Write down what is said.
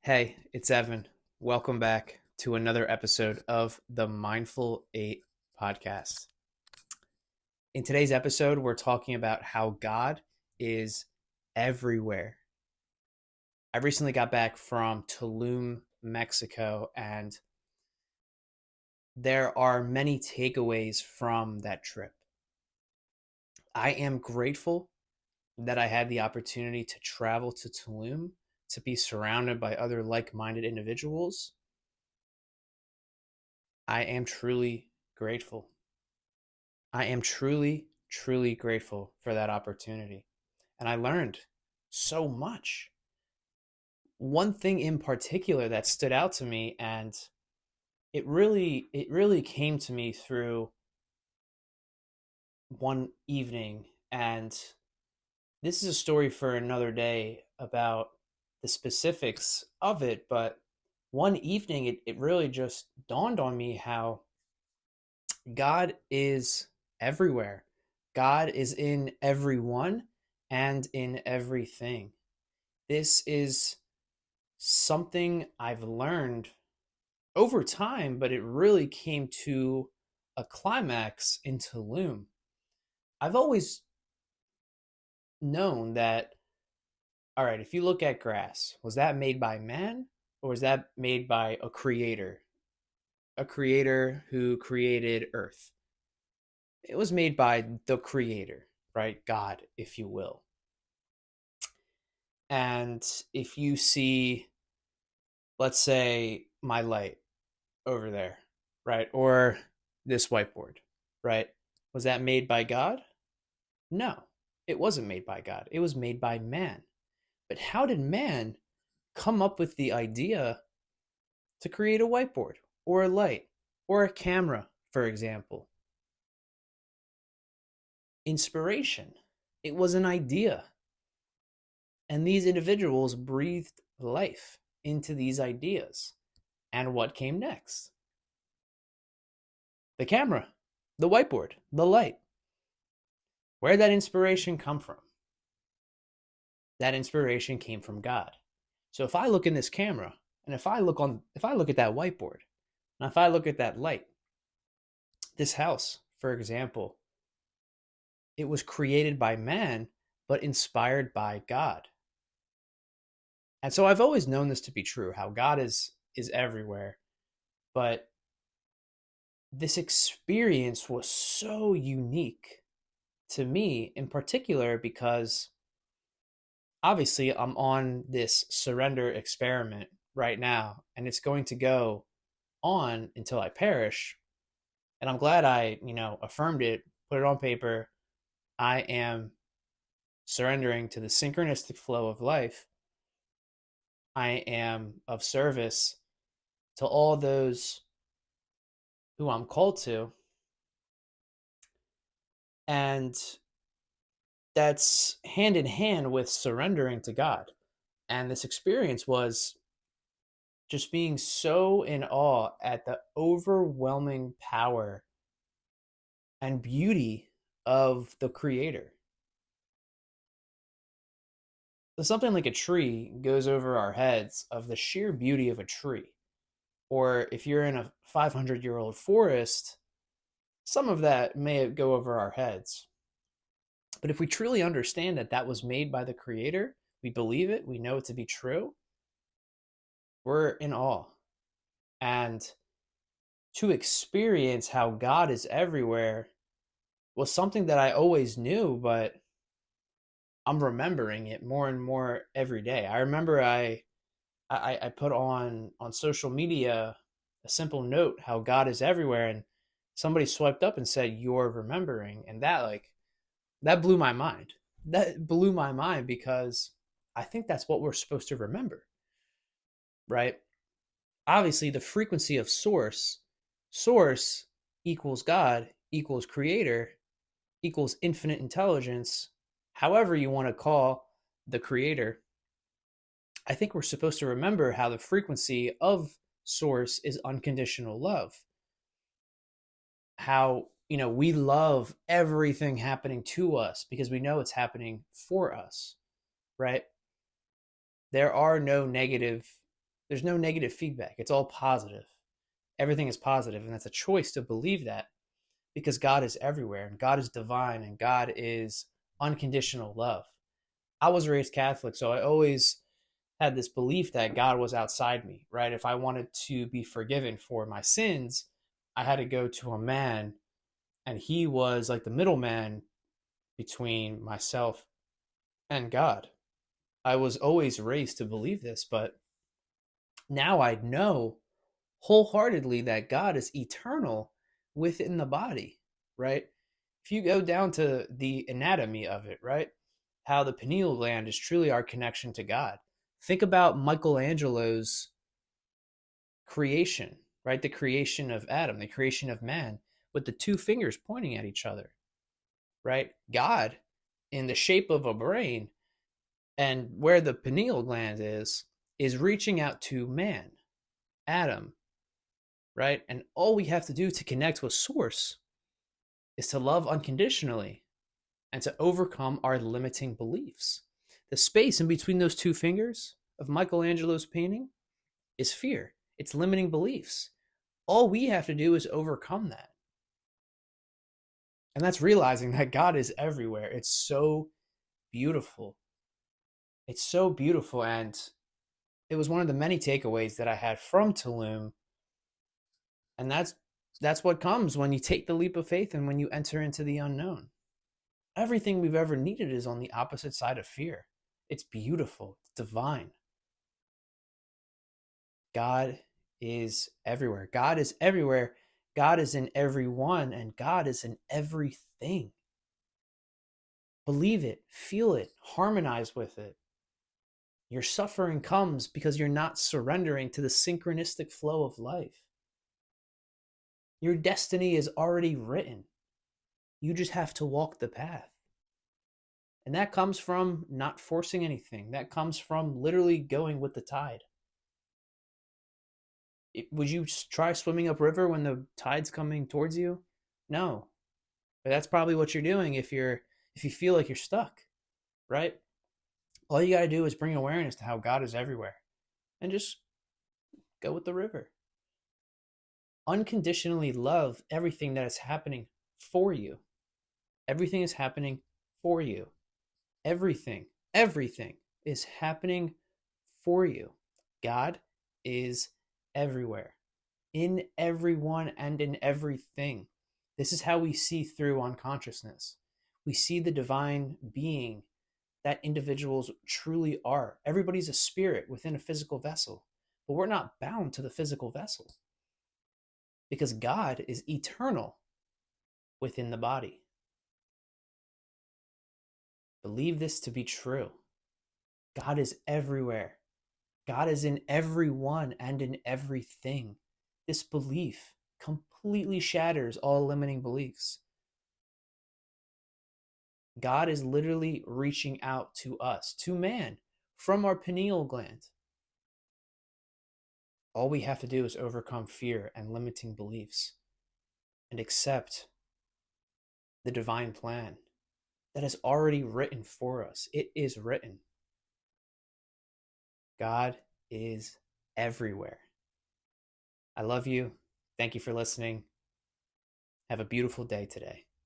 Hey, it's Evan. Welcome back to another episode of the Mindful 8 podcast. In today's episode, we're talking about how God is everywhere. I recently got back from Tulum, Mexico, and there are many takeaways from that trip. I am grateful that I had the opportunity to travel to Tulum, to be surrounded by other like minded individuals. I am truly grateful. I am truly, truly grateful for that opportunity. And I learned so much. One thing in particular that stood out to me, and it really came to me through one evening. And this is a story for another day about the specifics of it, but one evening it really just dawned on me how God is everywhere. God is in everyone and in everything. This is something I've learned over time, but it really came to a climax in Tulum. I've always known that, all right, if you look at grass, was that made by man or was that made by a creator? A creator who created Earth. It was made by the creator, right? God, if you will. And if you see, let's say, my light over there, right? Or this whiteboard, right? Was that made by God? No, it wasn't made by God. It was made by man. But how did man come up with the idea to create a whiteboard or a light or a camera, for example? Inspiration. It was an idea. And these individuals breathed life into these ideas. And what came next? The camera, the whiteboard, the light. Where did that inspiration come from? That inspiration came from God. So if I look in this camera and if I look at that whiteboard, and if I look at that light, this house, for example, it was created by man but inspired by God. And so I've always known this to be true, how God is everywhere. But this experience was so unique to me in particular because obviously I'm on this surrender experiment right now and it's going to go on until I perish. And I'm glad I, affirmed it, put it on paper. I am surrendering to the synchronistic flow of life. I am of service to all those who I'm called to. And that's hand in hand with surrendering to God. And this experience was just being so in awe at the overwhelming power and beauty of the creator. So something like a tree goes over our heads of the sheer beauty of a tree. Or if you're in a 500-year-old forest, some of that may go over our heads. But if we truly understand that that was made by the creator, we believe it, we know it to be true, we're in awe. And to experience how God is everywhere was something that I always knew, but I'm remembering it more and more every day. I remember I put on social media a simple note how God is everywhere, and somebody swiped up and said you're remembering, and that blew my mind. That blew my mind because I think that's what we're supposed to remember, right? Obviously, the frequency of source equals God equals creator equals infinite intelligence, however you want to call the creator. I think we're supposed to remember how the frequency of source is unconditional love. How, we love everything happening to us because we know it's happening for us, right? There are no negative There's no negative feedback. It's all positive. Everything is positive, and that's a choice to believe that because God is everywhere and God is divine and God is unconditional love. I was raised Catholic, so I always had this belief that God was outside me, right? If I wanted to be forgiven for my sins, I had to go to a man, and he was like the middleman between myself and God. I was always raised to believe this, but now I know wholeheartedly that God is eternal within the body, right? If you go down to the anatomy of it, right? How the pineal gland is truly our connection to God. Think about Michelangelo's creation, right? The creation of Adam, the creation of man, with the two fingers pointing at each other, right? God, in the shape of a brain, and where the pineal gland is reaching out to man, Adam, right? And all we have to do to connect with Source is to love unconditionally and to overcome our limiting beliefs. The space in between those two fingers of Michelangelo's painting is fear, it's limiting beliefs. All we have to do is overcome that. And that's realizing that God is everywhere. It's so beautiful. It's so beautiful. And it was one of the many takeaways that I had from Tulum. And that's what comes when you take the leap of faith and when you enter into the unknown. Everything we've ever needed is on the opposite side of fear. It's beautiful. It's divine. God is everywhere. God is everywhere. God is in everyone, and God is in everything. Believe it, feel it, harmonize with it. Your suffering comes because you're not surrendering to the synchronistic flow of life. Your destiny is already written. You just have to walk the path. And that comes from not forcing anything. That comes from literally going with the tide. Would you try swimming upriver when the tide's coming towards you? No. But that's probably what you're doing if you feel like you're stuck, right? All you got to do is bring awareness to how God is everywhere and just go with the river. Unconditionally love everything that is happening for you. Everything is happening for you. Everything is happening for you. God is everywhere, in everyone and in everything. This is how we see through unconsciousness. We see the divine being that individuals truly are. Everybody's a spirit within a physical vessel, but we're not bound to the physical vessel because God is eternal within the body. Believe this to be true. God is everywhere. God is in everyone and in everything. This belief completely shatters all limiting beliefs. God is literally reaching out to us, to man, from our pineal gland. All we have to do is overcome fear and limiting beliefs and accept the divine plan that is already written for us. It is written. God is everywhere. I love you. Thank you for listening. Have a beautiful day today.